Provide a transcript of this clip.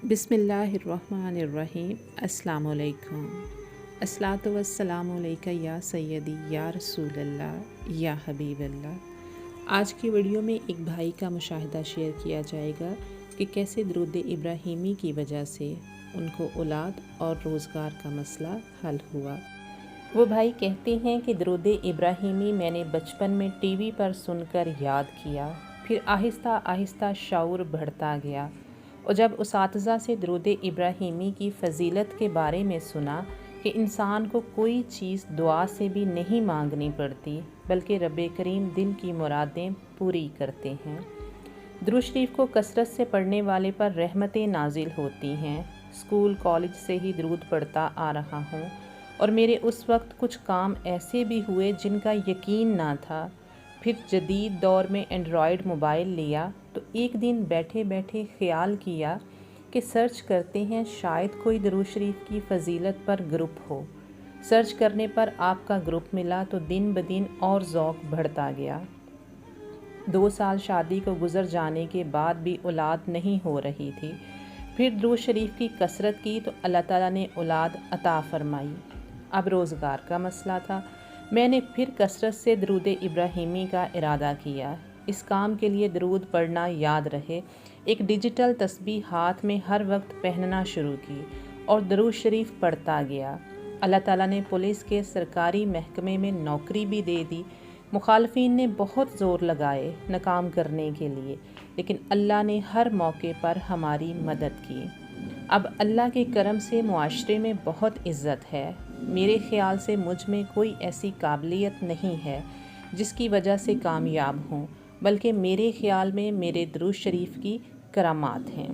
बिस्मिल्लाहिर्रहमानिर्रहीम। अस्सलामु अलैकुम। अस्सलातु वस्सलामु अलैका या सय्यदी या रसूलल्लाह या हबीबल्लाह। आज की वीडियो में एक भाई का मुशाहिदा शेयर किया जाएगा कि कैसे दुरूद इब्राहीमी की वजह से उनको औलाद और रोज़गार का मसला हल हुआ। वो भाई कहते हैं कि दुरूद इब्राहीमी मैंने बचपन में टीवी पर सुनकर याद किया, फिर आहिस्ता आहिस्ता शऊर बढ़ता गया और जब उसातिज़ा से दुरूद इब्राहीमी की फ़जीलत के बारे में सुना कि इंसान को कोई चीज़ दुआ से भी नहीं मांगनी पड़ती बल्कि रब करीम दिल की मुरादें पूरी करते हैं। दुरूद शरीफ को कसरत से पढ़ने वाले पर रहमतें नाजिल होती हैं। स्कूल कॉलेज से ही दुरूद पढ़ता आ रहा हूँ और मेरे उस वक्त कुछ काम ऐसे भी हुए जिनका यकीन ना था। फिर जदीद दौर में एंड्रॉयड मोबाइल लिया तो एक दिन बैठे बैठे ख़्याल किया कि सर्च करते हैं, शायद कोई दुरूद शरीफ की फ़जीलत पर ग्रुप हो। सर्च करने पर आपका ग्रुप मिला तो दिन ब दिन और ज़ौक़ बढ़ता गया। 2 साल शादी को गुज़र जाने के बाद भी औलाद नहीं हो रही थी। फिर दुरूद शरीफ की कसरत की तो अल्लाह ताला ने औलाद अता फ़रमाई। अब रोज़गार का मसला था। मैंने फिर कसरत से दुरूद इब्राहीमी का इरादा किया। इस काम के लिए दुरूद पढ़ना याद रहे, एक डिजिटल तस्बीह हाथ में हर वक्त पहनना शुरू की और दुरूद शरीफ पढ़ता गया। अल्लाह ताला ने पुलिस के सरकारी महकमे में नौकरी भी दे दी। मुखालफिन ने बहुत ज़ोर लगाए नाकाम करने के लिए, लेकिन अल्लाह ने हर मौके पर हमारी मदद की। अब अल्लाह के करम से मुआशरे में बहुत इज़्ज़त है। मेरे ख़्याल से मुझ में कोई ऐसी काबिलियत नहीं है जिसकी वजह से कामयाब हूँ, बल्कि मेरे ख़्याल में मेरे दुरूद शरीफ की करामात हैं।